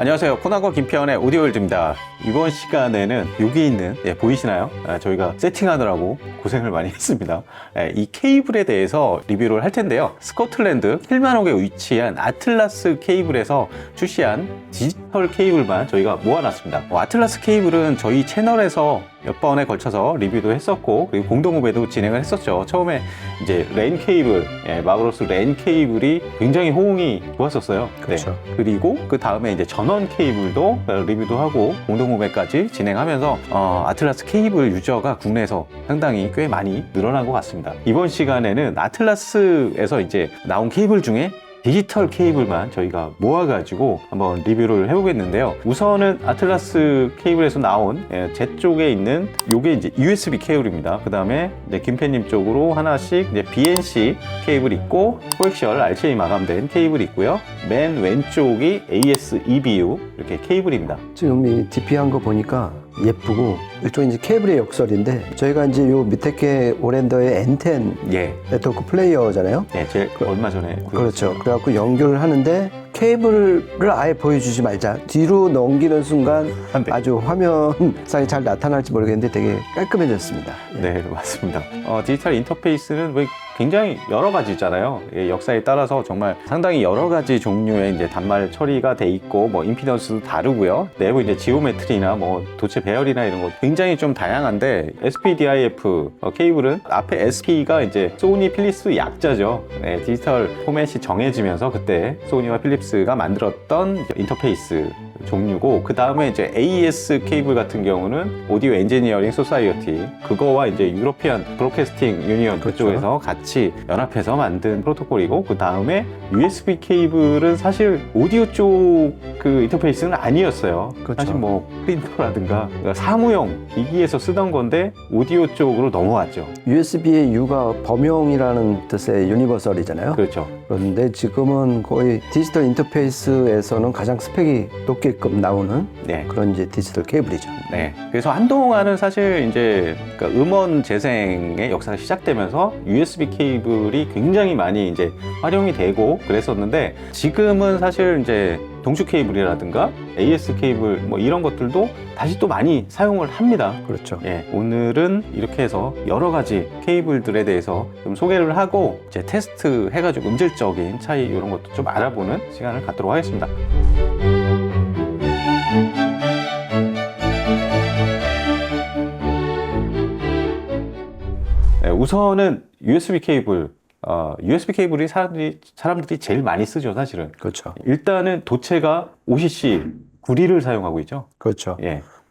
안녕하세요. 코난과 김태현의 오디오월드입니다. 이번 시간에는 여기 있는 보이시나요? 저희가 세팅하느라고 고생을 많이 했습니다. 이 케이블에 대해서 리뷰를 할 텐데요. 스코틀랜드 킬마녹에 위치한 아틀라스 케이블에서 출시한 디지털 케이블만 저희가 모아놨습니다. 아틀라스 케이블은 저희 채널에서 몇 번에 걸쳐서 리뷰도 했었고, 그리고 공동구매도 진행을 했었죠. 처음에 이제 랜 케이블, 마그로스 랜 케이블이 굉장히 호응이 좋았었어요. 그렇죠. 네. 그리고 그 다음에 이제 전원 케이블도 리뷰도 하고 공동구매까지 진행하면서 아틀라스 케이블 유저가 국내에서 상당히 꽤 많이 늘어난 것 같습니다. 이번 시간에는 아틀라스에서 이제 나온 케이블 중에 디지털 케이블만 저희가 모아가지고 한번 리뷰를 해보겠는데요. 우선은 아틀라스 케이블에서 나온 제 쪽에 있는 요게 이제 USB 케이블입니다. 그 다음에 김팬님 쪽으로 하나씩 이제 BNC 케이블 있고, 코엑시얼 RCA 마감된 케이블 있고요. 맨 왼쪽이 AS-EBU 이렇게 케이블입니다. 지금 이 DP한 거 보니까 예쁘고, 일종의 이제 케이블의 역설인데, 저희가 이제 요 밑에 게 오랜더의 N10 네트워크 플레이어잖아요. 제 얼마 전에 그렇죠. 그래갖고 연결을 하는데 케이블을 아예 보여주지 말자. 뒤로 넘기는 순간 아주 화면상에 잘 나타날지 모르겠는데 되게 깔끔해졌습니다. 네, 맞습니다. 디지털 인터페이스는 굉장히 여러 가지잖아요. 역사에 따라서 정말 상당히 여러 가지 종류의 이제 단말 처리가 돼 있고, 임피던스도 다르고요. 내부 이제 지오메트리나 도체 배열이나 이런 거 굉장히 좀 다양한데, SPDIF 케이블은 앞에 SP가 이제 소니 필립스 약자죠. 디지털 포맷이 정해지면서 그때 소니와 필립스가 만들었던 인터페이스 종류고, 그 다음에 이제 AES 케이블 같은 경우는 오디오 엔지니어링 소사이어티, 그거와 이제 유로피안 브로드캐스팅 유니언 그쪽에서 같이 연합해서 만든 프로토콜이고, 그 다음에 USB 케이블은 사실 오디오 쪽 그 인터페이스는 아니었어요. 그렇죠. 사실 프린터라든가 사무용 기기에서 쓰던 건데 오디오 쪽으로 넘어왔죠. USB의 U가 범용이라는 뜻의 유니버설이잖아요. 그렇죠. 그런데 지금은 거의 디지털 인터페이스에서는 가장 스펙이 높게끔 나오는 그런 이제 디지털 케이블이죠. 네. 그래서 한동안은 사실 이제 음원 재생의 역사가 시작되면서 USB 케이블이 굉장히 많이 이제 활용이 되고 그랬었는데, 지금은 사실 이제 동축 케이블이라든가 AS 케이블 이런 것들도 다시 또 많이 사용을 합니다. 그렇죠. 오늘은 이렇게 해서 여러 가지 케이블들에 대해서 좀 소개를 하고 이제 테스트 해가지고 음질적인 차이 이런 것도 좀 알아보는 시간을 갖도록 하겠습니다. 우선은 USB 케이블. USB 케이블이 사람들이 제일 많이 쓰죠, 사실은. 그렇죠. 일단은 도체가 OCC 9리를 사용하고 있죠. 그렇죠.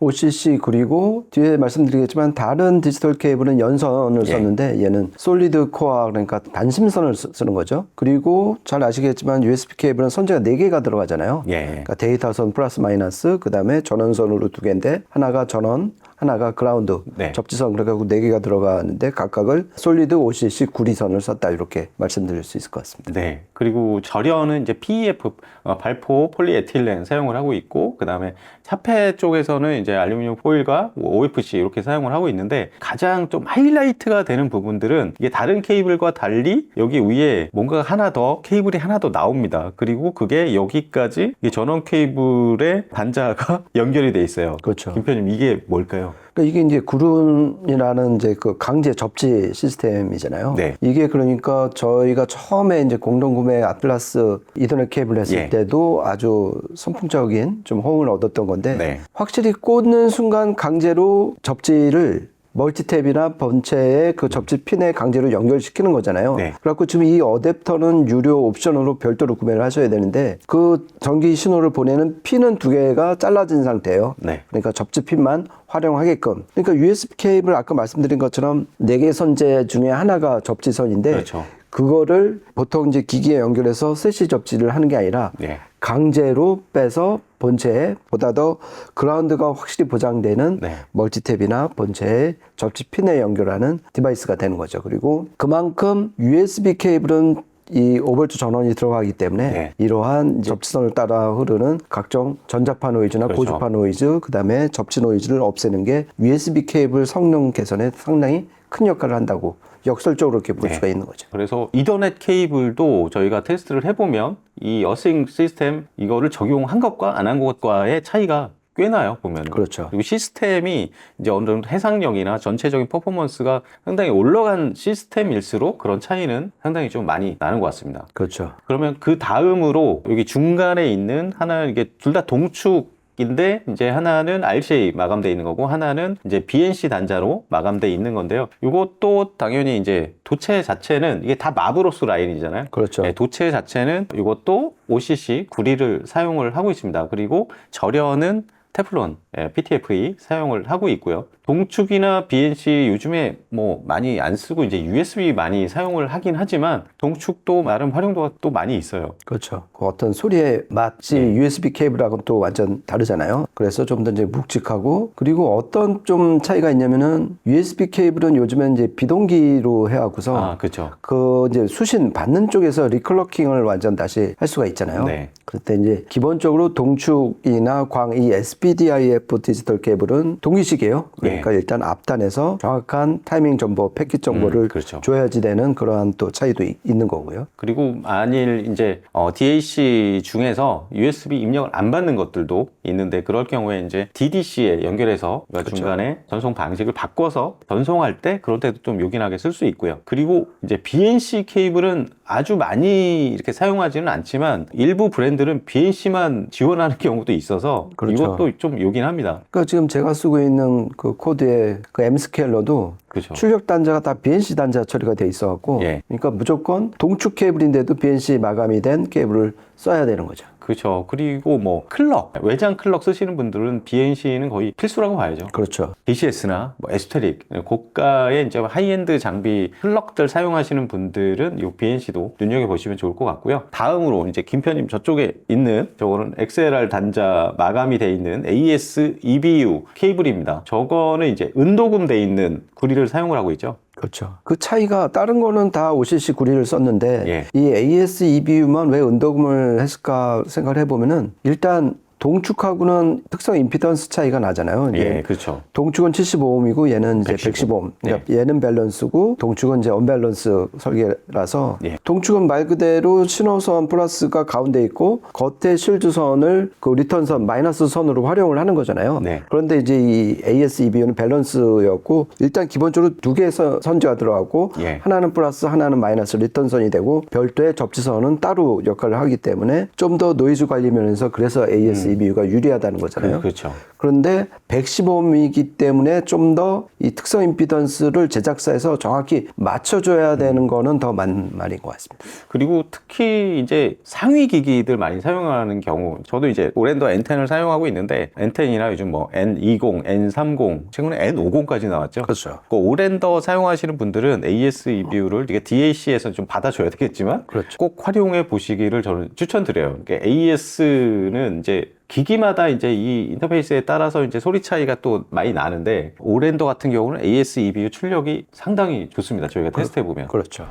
OCC, 그리고 뒤에 말씀드리겠지만 다른 디지털 케이블은 연선을 썼는데 얘는 솔리드 코어, 그러니까 단심선을 쓰는 거죠. 그리고 잘 아시겠지만 USB 케이블은 선재가 4개가 들어가잖아요. 그러니까 데이터선 플러스 마이너스, 그 다음에 전원선으로 2개인데 하나가 전원, 하나가 그라운드, 접지선, 그래가지고 4개가 들어가는데 각각을 솔리드 OCC 9리선을 썼다, 이렇게 말씀드릴 수 있을 것 같습니다. 네. 그리고 절연은 이제 PEF, 발포 폴리에틸렌 사용을 하고 있고, 그 다음에 차폐 쪽에서는 이제 알루미늄 포일과 OFC 이렇게 사용을 하고 있는데, 가장 좀 하이라이트가 되는 부분들은 이게 다른 케이블과 달리 여기 위에 뭔가 하나 더, 케이블이 하나 더 나옵니다. 그리고 그게 여기까지 전원 케이블의 단자가 연결이 돼 있어요. 그렇죠. 김표님, 이게 뭘까요? 그러니까 이게 이제 구른이라는 이제 그 강제 접지 시스템이잖아요. 이게 그러니까 저희가 처음에 이제 공동구매 아틀라스 이더넷 케이블 했을 때도 아주 선풍적인 좀 호응을 얻었던 건데, 확실히 꽂는 순간 강제로 접지를 멀티탭이나 본체의 그 접지 핀에 강제로 연결시키는 거잖아요. 그래갖고 지금 이 어댑터는 유료 옵션으로 별도로 구매를 하셔야 되는데, 그 전기 신호를 보내는 핀은 2개가 잘라진 상태예요. 그러니까 접지 핀만 활용하게끔. 그러니까 USB 케이블 아까 말씀드린 것처럼 4개 선재 중에 하나가 접지선인데, 그거를 보통 이제 기기에 연결해서 세시 접지를 하는 게 아니라 강제로 빼서 본체에 보다 더 그라운드가 확실히 보장되는 멀티탭이나 본체에 접지 핀에 연결하는 디바이스가 되는 거죠. 그리고 그만큼 USB 케이블은 이 5V 전원이 들어가기 때문에 이러한 접지선을 따라 흐르는 각종 전자파 노이즈나 고주파 노이즈, 그 다음에 접지 노이즈를 없애는 게 USB 케이블 성능 개선에 상당히 큰 역할을 한다고 역설적으로 이렇게 볼 수가 있는 거죠. 그래서 이더넷 케이블도 저희가 테스트를 해보면 이 어싱 시스템 이거를 적용한 것과 안 한 것과의 차이가 꽤 나요, 보면. 그렇죠. 그리고 시스템이 이제 어느 정도 해상력이나 전체적인 퍼포먼스가 상당히 올라간 시스템일수록 그런 차이는 상당히 좀 많이 나는 것 같습니다. 그렇죠. 그러면 그 다음으로 여기 중간에 있는 하나, 이게 둘 다 동축인데 이제 하나는 RCA 마감되어 있는 거고 하나는 이제 BNC 단자로 마감되어 있는 건데요. 이것도 당연히 이제 도체 자체는 이게 다 마브로스 라인이잖아요. 그렇죠. 네, 도체 자체는 이것도 OCC 구리를 사용을 하고 있습니다. 그리고 절연은 테플론, PTFE 사용을 하고 있고요. 동축이나 BNC 요즘에 뭐 많이 안 쓰고 이제 USB 많이 사용을 하긴 하지만 동축도 나름 활용도가 또 많이 있어요. 그렇죠. 그 어떤 소리의 맛이 USB 케이블하고는 또 완전 다르잖아요. 그래서 좀 더 이제 묵직하고 그리고 어떤 좀 차이가 있냐면은 USB 케이블은 요즘엔 이제 비동기로 해갖고서 그렇죠. 그 이제 수신 받는 쪽에서 리클러킹을 완전 다시 할 수가 있잖아요. 네. 그때 이제 기본적으로 동축이나 이 SPDIF 디지털 케이블은 동기식이에요. 그러니까 일단 앞단에서 정확한 타이밍 정보, 패킷 정보를 그렇죠. 줘야지 되는 그러한 또 차이도 있는 거고요. 그리고 만일 이제 DAC 중에서 USB 입력을 안 받는 것들도 있는데 그럴 경우에 이제 DDC에 연결해서 그렇죠. 중간에 전송 방식을 바꿔서 전송할 때 그럴 때도 좀 요긴하게 쓸 수 있고요. 그리고 이제 BNC 케이블은 아주 많이 이렇게 사용하지는 않지만 일부 브랜드는 BNC만 지원하는 경우도 있어서 그렇죠. 이것도 좀 요긴합니다. 그러니까 지금 제가 쓰고 있는 그 코드의 그 M 스케일러도 그렇죠. 출력 단자가 다 BNC 단자 처리가 돼 있어갖고, 그러니까 무조건 동축 케이블인데도 BNC 마감이 된 케이블을 써야 되는 거죠. 그렇죠. 그리고 뭐 클럭, 외장 클럭 쓰시는 분들은 BNC는 거의 필수라고 봐야죠. 그렇죠. DCS나 뭐 에스테릭, 고가의 이제 하이엔드 장비 클럭들 사용하시는 분들은 이 BNC도 눈여겨보시면 좋을 것 같고요. 다음으로 이제 김편님 저쪽에 있는 저거는 XLR 단자 마감이 돼 있는 AS EBU 케이블입니다. 저거는 이제 은도금 돼 있는 구리를 사용을 하고 있죠. 그렇죠. 그 차이가 다른 거는 다 OCC 구리를 썼는데 이 AS EBU만 왜 은도금을 했을까 생각을 해보면은 일단 동축하고는 특성 임피던스 차이가 나잖아요. 그렇죠. 동축은 75ohm이고 얘는 이제 115ohm. 그러니까 얘는 밸런스고 동축은 이제 언밸런스 설계라서 동축은 말 그대로 신호선 플러스가 가운데 있고 겉에 실드선을 그 리턴선 마이너스 선으로 활용을 하는 거잖아요. 그런데 이제 이 AS-EBU는 밸런스였고 일단 기본적으로 두 개의 선지가 들어가고 하나는 플러스 하나는 마이너스 리턴선이 되고 별도의 접지선은 따로 역할을 하기 때문에 좀 더 노이즈 관리 면에서 그래서 AS-EBU가 유리하다는 거잖아요. 그렇죠. 그런데 115ohm이기 때문에 좀 더 이 특성 임피던스를 제작사에서 정확히 맞춰줘야 되는 거는 더 맞는 말인 것 같습니다. 그리고 특히 이제 상위 기기들 많이 사용하는 경우, 저도 이제 오랜더 N10을 사용하고 있는데 N10이나 요즘 뭐 N20, N30, 최근에 N50까지 나왔죠. 그렇죠. 그 오랜더 사용하시는 분들은 AS-EBU를 이게 DAC에서 좀 받아줘야 되겠지만 꼭 활용해 보시기를 저는 추천드려요. 그러니까 AS는 이제 기기마다 이제 이 인터페이스에 따라서 이제 소리 차이가 또 많이 나는데 오랜더 같은 경우는 AS-EBU 출력이 상당히 좋습니다. 저희가 테스트해 보면. 그렇죠.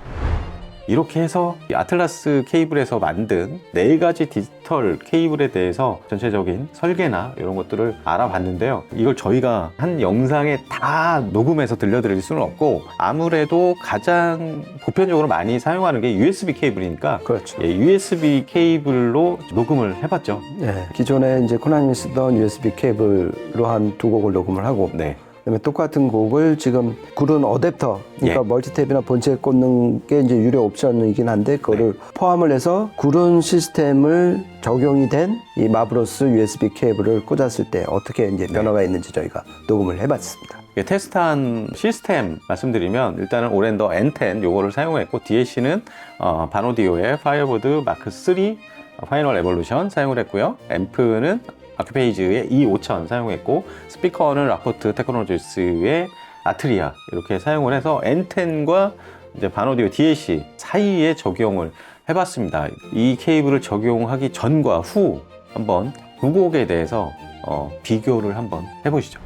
이렇게 해서 이 아틀라스 케이블에서 만든 4가지 디지털 케이블에 대해서 전체적인 설계나 이런 것들을 알아봤는데요. 이걸 저희가 한 영상에 다 녹음해서 들려드릴 수는 없고 아무래도 가장 보편적으로 많이 사용하는 게 USB 케이블이니까 USB 케이블로 녹음을 해봤죠. 기존에 이제 코나님이 쓰던 USB 케이블로 한 2곡을 녹음을 하고 그다음에 똑같은 곡을 지금 구른 어댑터, 그러니까 멀티탭이나 본체에 꽂는 게 이제 유료 옵션이긴 한데 그거를 포함을 해서 구른 시스템을 적용이 된 이 마브로스 USB 케이블을 꽂았을 때 어떻게 이제 변화가 있는지 저희가 녹음을 해봤습니다. 테스트한 시스템 말씀드리면 일단은 오랜더 N10 요거를 사용했고 DAC는 바노디오의 파이어보드 마크 3 파이널 에볼루션 사용을 했고요. 앰프는 아큐페이즈의 E5000 사용했고 스피커는 라포트 테크놀로지스의 아트리아 이렇게 사용을 해서 N10과 이제 바노디오 DAC 사이에 적용을 해봤습니다. 이 케이블을 적용하기 전과 후 한번 두 곡에 대해서 비교를 한번 해보시죠.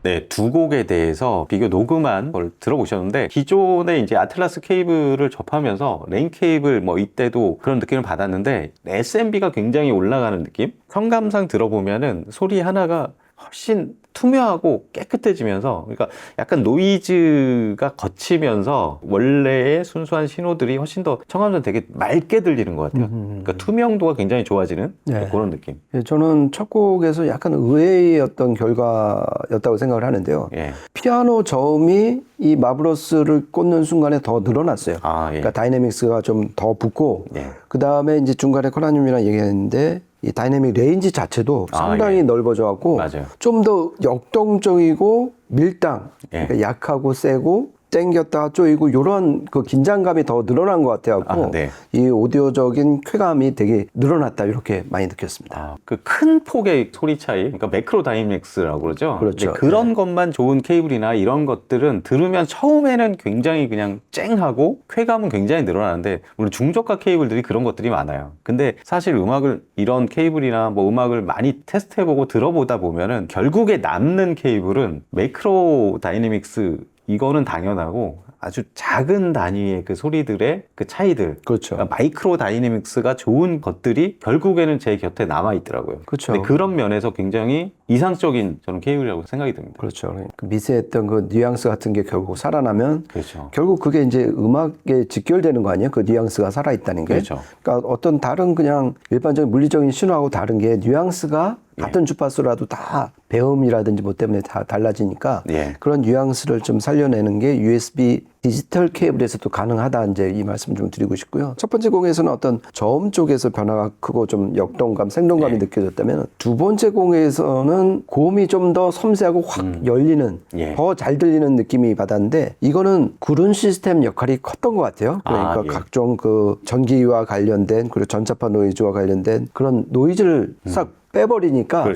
네, 두 곡에 대해서 비교 녹음한 걸 들어보셨는데, 기존에 이제 아틀라스 케이블을 접하면서 레인 케이블 뭐 이때도 그런 느낌을 받았는데, SMB가 굉장히 올라가는 느낌? 성감상 들어보면은 소리 하나가 훨씬 투명하고 깨끗해지면서, 그러니까 약간 노이즈가 거치면서 원래의 순수한 신호들이 훨씬 더 청감상 되게 맑게 들리는 것 같아요. 그러니까 투명도가 굉장히 좋아지는 그런 느낌. 예, 저는 첫 곡에서 약간 의외의 어떤 결과였다고 생각을 하는데요. 예. 피아노 저음이 이 마블러스를 꽂는 순간에 더 늘어났어요. 그러니까 다이내믹스가 좀 더 붙고, 그 다음에 이제 중간에 코라님이랑 얘기했는데, 이 다이내믹 레인지 자체도 상당히 넓어져 갖고 좀 더 역동적이고 밀당, 그러니까 약하고 세고 땡겼다가 쪼이고 이런 그 긴장감이 더 늘어난 것 같아갖고 이 오디오적인 쾌감이 되게 늘어났다 이렇게 많이 느꼈습니다. 그 큰 폭의 소리 차이, 그러니까 매크로 다이내믹스라고 그러죠. 그렇죠. 그런 것만 좋은 케이블이나 이런 것들은 들으면 처음에는 굉장히 그냥 쨍하고 쾌감은 굉장히 늘어나는데, 물론 중저가 케이블들이 그런 것들이 많아요. 근데 사실 음악을 이런 케이블이나 뭐 음악을 많이 테스트해보고 들어보다 보면은 결국에 남는 케이블은 매크로 다이내믹스, 이거는 당연하고 아주 작은 단위의 그 소리들의 그 차이들, 그러니까 마이크로 다이내믹스가 좋은 것들이 결국에는 제 곁에 남아 있더라고요. 근데 그런 면에서 굉장히 이상적인 저는 케이블이라고 생각이 듭니다. 그렇죠. 그 미세했던 그 뉘앙스 같은 게 결국 살아나면 결국 그게 이제 음악에 직결되는 거 아니에요? 그 뉘앙스가 살아있다는 게. 그러니까 어떤 다른 그냥 일반적인 물리적인 신호하고 다른 게 뉘앙스가 같은 주파수라도 다 배음이라든지 뭐 때문에 다 달라지니까 그런 뉘앙스를 좀 살려내는 게 USB 디지털 케이블에서도 가능하다, 이제 이 말씀 좀 드리고 싶고요. 첫 번째 곡에서는 어떤 저음 쪽에서 변화가 크고 좀 역동감, 생동감이 느껴졌다면, 두 번째 곡에서는 고음이 좀 더 섬세하고 확 열리는, 더 잘 들리는 느낌이 받았는데, 이거는 구른 시스템 역할이 컸던 것 같아요. 그러니까 각종 그 전기와 관련된, 그리고 전자파 노이즈와 관련된 그런 노이즈를 싹 빼버리니까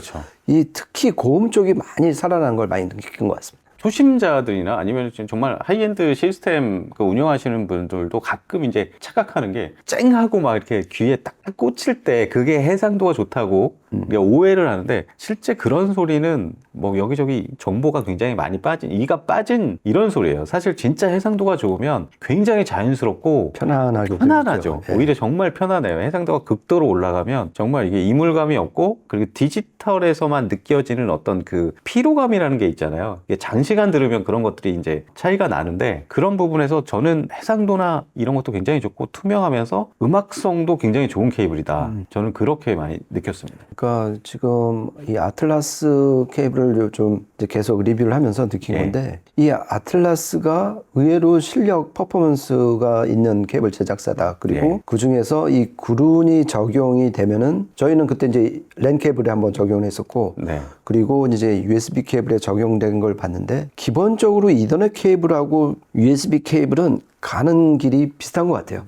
이 특히 고음 쪽이 많이 살아난 걸 많이 느낀 것 같습니다. 초심자들이나 아니면 정말 하이엔드 시스템 그 운영하시는 분들도 가끔 이제 착각하는 게, 쨍하고 막 이렇게 귀에 딱 꽂힐 때 그게 해상도가 좋다고 오해를 하는데, 실제 그런 소리는 뭐 여기저기 정보가 굉장히 많이 빠진, 이가 빠진 이런 소리예요. 사실 진짜 해상도가 좋으면 굉장히 자연스럽고 편안하죠. 오히려 정말 편안해요. 해상도가 극도로 올라가면 정말 이게 이물감이 없고, 그리고 디지털에서만 느껴지는 어떤 그 피로감이라는 게 있잖아요. 이게 장시간 들으면 그런 것들이 이제 차이가 나는데, 그런 부분에서 저는 해상도나 이런 것도 굉장히 좋고 투명하면서 음악성도 굉장히 좋은 케이블이다. 저는 그렇게 많이 느꼈습니다. 그러니까 지금 이 아틀라스 케이블을 좀 이제 계속 리뷰를 하면서 느낀 건데, 이 아틀라스가 의외로 실력 퍼포먼스가 있는 케이블 제작사다. 그리고 그 중에서 이 구른이 적용이 되면은, 저희는 그때 이제 랜 케이블에 한번 적용을 했었고, 그리고 이제 USB 케이블에 적용된 걸 봤는데, 기본적으로 이더넷 케이블하고 USB 케이블은 가는 길이 비슷한 것 같아요.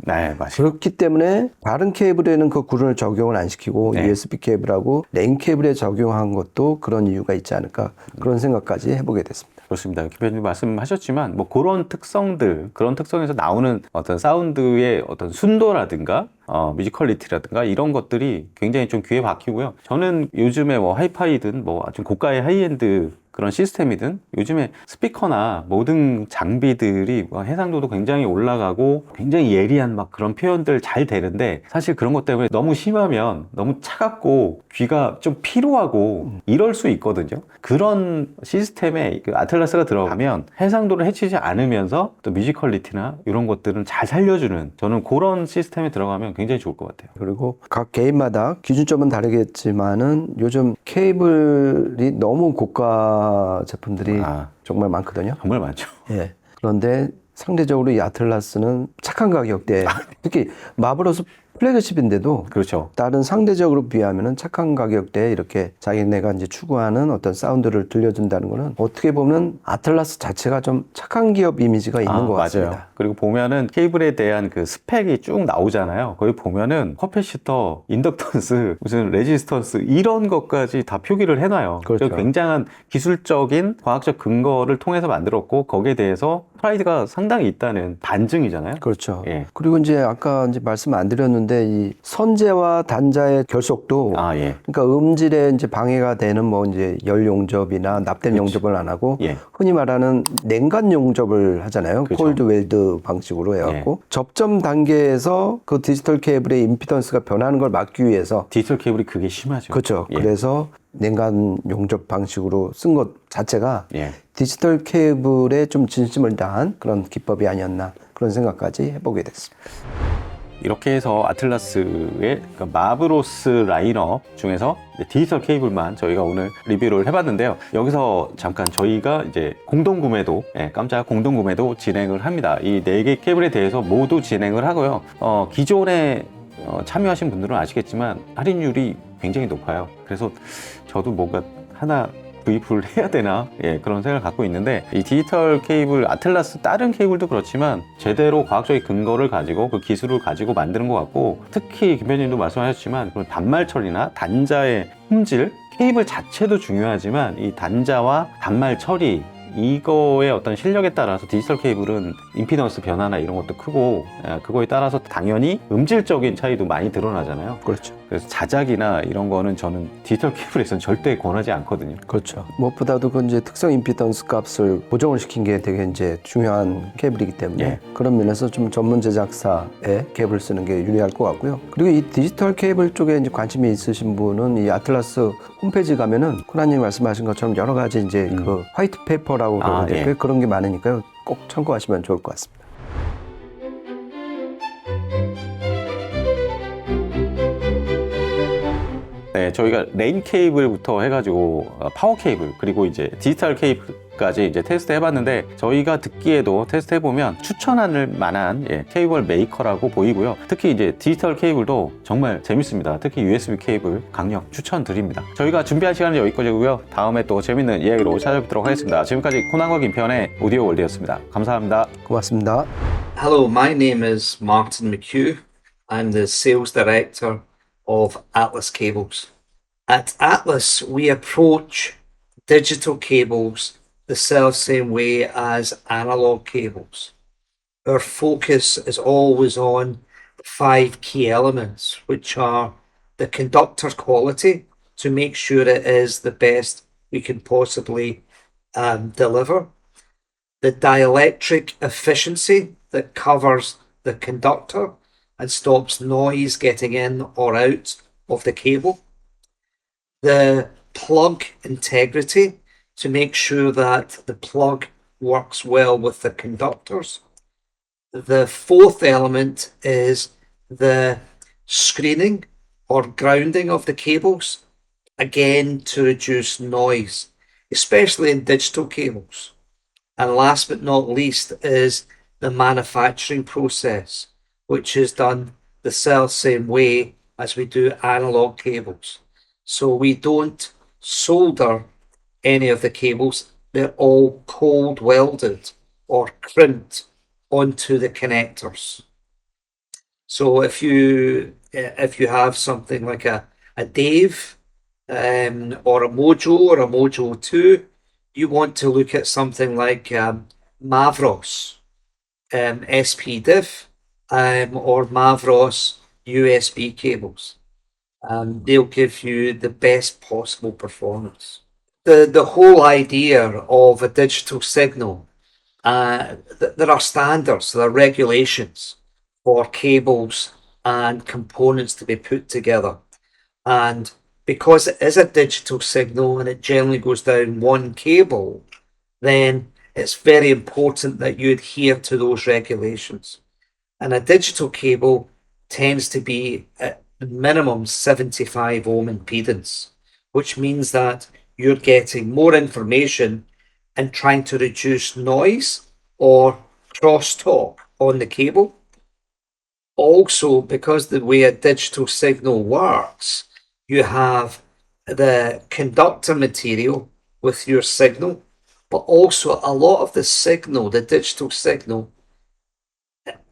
그렇기 때문에 다른 케이블에는 그 구른을 적용을 안 시키고 USB 케이블하고 레인 케이블에 적용한 것도 그런 이유가 있지 않을까, 그런 생각까지 해보게 됐습니다. 그렇습니다. 김 말씀하셨지만 뭐 그런 특성들, 그런 특성에서 나오는 어떤 사운드의 어떤 순도라든가 뮤지컬리티라든가 이런 것들이 굉장히 좀 귀에 박히고요. 저는 요즘에 뭐 하이파이든 뭐 아주 고가의 하이엔드 그런 시스템이든 요즘에 스피커나 모든 장비들이 해상도도 굉장히 올라가고 굉장히 예리한 막 그런 표현들 잘 되는데, 사실 그런 것 때문에 너무 심하면 너무 차갑고 귀가 좀 피로하고 이럴 수 있거든요. 그런 시스템에 그 아틀라스가 들어가면 해상도를 해치지 않으면서 또 뮤지컬리티나 이런 것들은 잘 살려주는, 저는 그런 시스템에 들어가면 굉장히 좋을 것 같아요. 그리고 각 개인마다 기준점은 다르겠지만은 요즘 케이블이 너무 고가 제품들이 정말 많거든요. 정말 많죠. 그런데 상대적으로 이 아틀라스는 착한 가격대에, 특히 마블러스 플래그십인데도 다른 상대적으로 비하면은 착한 가격대에 이렇게 자기네가 이제 추구하는 어떤 사운드를 들려준다는 거는, 어떻게 보면 아틀라스 자체가 좀 착한 기업 이미지가 있는 것 같습니다. 맞아요. 그리고 보면은 케이블에 대한 그 스펙이 쭉 나오잖아요. 거기 보면은 커패시터, 인덕턴스, 무슨 레지스턴스 이런 것까지 다 표기를 해놔요. 굉장한 기술적인 과학적 근거를 통해서 만들었고, 거기에 대해서 프라이드가 상당히 있다는 반증이잖아요. 그렇죠. 예. 그리고 이제 아까 이제 말씀 안 드렸는데 이 선재와 단자의 결속도 예. 그러니까 음질에 이제 방해가 되는 뭐 이제 열 용접이나 납땜 용접을 안 하고 예. 흔히 말하는 냉간 용접을 하잖아요. 그렇죠. 콜드 웰드 방식으로 해갖고 접점 단계에서 그 디지털 케이블의 임피던스가 변하는 걸 막기 위해서 디지털 케이블이 그게 심하죠. 그렇죠. 예. 그래서 냉간 용접 방식으로 쓴 것 자체가 예. 디지털 케이블에 좀 진심을 다한 그런 기법이 아니었나 그런 생각까지 해보게 됐습니다. 이렇게 해서 아틀라스의 마브로스 라인업 중에서 디지털 케이블만 저희가 오늘 리뷰를 해봤는데요. 여기서 잠깐 저희가 이제 공동구매도, 깜짝 공동구매도 진행을 합니다. 이 4개 케이블에 대해서 모두 진행을 하고요. 기존에 참여하신 분들은 아시겠지만 할인율이 굉장히 높아요. 그래서 저도 뭔가 하나 구입을 해야 되나 그런 생각을 갖고 있는데, 이 디지털 케이블 아틀라스 다른 케이블도 그렇지만 제대로 과학적인 근거를 가지고 그 기술을 가지고 만드는 것 같고, 특히 김 편님도 말씀하셨지만 그런 단말 처리나 단자의 품질, 케이블 자체도 중요하지만 이 단자와 단말 처리, 이거의 어떤 실력에 따라서 디지털 케이블은 임피던스 변화나 이런 것도 크고, 그거에 따라서 당연히 음질적인 차이도 많이 드러나잖아요. 그렇죠. 그래서 자작이나 이런 거는 저는 디지털 케이블에서는 절대 권하지 않거든요. 그렇죠. 무엇보다도 그 이제 특성 임피던스 값을 보정을 시킨 게 되게 이제 중요한 케이블이기 때문에 그런 면에서 좀 전문 제작사의 케이블을 쓰는 게 유리할 것 같고요. 그리고 이 디지털 케이블 쪽에 이제 관심이 있으신 분은 이 아틀라스 홈페이지 가면은 코나님 말씀하신 것처럼 여러 가지 이제 그 화이트 페이퍼라고 그러는데 그런 게 많으니까요. 꼭 참고하시면 좋을 것 같습니다. 네, 저희가 레인 케이블부터 해가지고 파워 케이블, 그리고 이제 디지털 케이블까지 이제 테스트 해봤는데, 저희가 듣기에도 테스트 해보면 추천할 만한 케이블 메이커라고 보이고요. 특히 이제 디지털 케이블도 정말 재밌습니다. 특히 USB 케이블 강력 추천드립니다. 저희가 준비한 시간은 여기까지고요. 다음에 또 재밌는 이야기로 찾아뵙도록 하겠습니다. 지금까지 코난과 김편의 오디오 월드였습니다. 감사합니다. 고맙습니다. Hello, my name is Martin McHugh. I'm the sales director of Atlas Cables. At Atlas, we approach digital cables the self-same way as analog cables. Our focus is always on 5 key elements, which are the conductor quality, to make sure it is the best we can possibly deliver, the dielectric efficiency that covers the conductor and stops noise getting in or out of the cable, the plug integrity to make sure that the plug works well with the conductors. The 4th element is the screening or grounding of the cables, again to reduce noise, especially in digital cables. And last but not least is the manufacturing process, which is done the self-same way as we do analog cables. So we don't solder any of the cables. They're all cold welded or crimped onto the connectors. So if you have something like a Dave or a Mojo 2, you want to look at something like Mavros SPDIF or Mavros USB cables. They'll give you the best possible performance. The whole idea of a digital signal, there are standards, there are regulations for cables and components to be put together. And because it is a digital signal and it generally goes down one cable, then it's very important that you adhere to those regulations. And a digital cable tends to be at minimum 75 ohm impedance, which means that you're getting more information and trying to reduce noise or crosstalk on the cable. Also, because the way a digital signal works, you have the conductor material with your signal, but also a lot of the signal, the digital signal,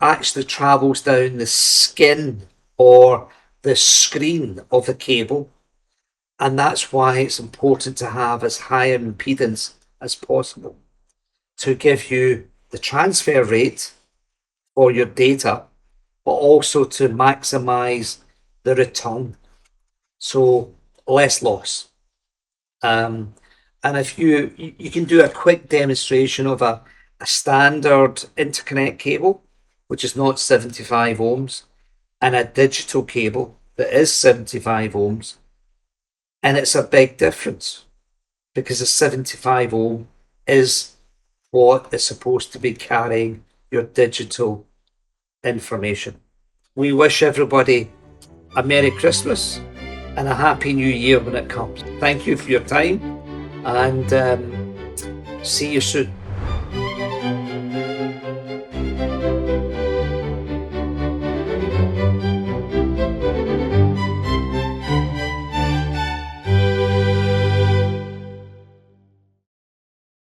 actually travels down the skin or the screen of the cable, and that's why it's important to have as high an impedance as possible to give you the transfer rate for your data, but also to maximize the return. So less loss. And if you can do a quick demonstration of a standard interconnect cable, which is not 75 ohms, and a digital cable that is 75 ohms, and it's a big difference because the 75 ohm is what is supposed to be carrying your digital information. We wish everybody a Merry Christmas and a Happy New Year when it comes. Thank you for your time, and see you soon.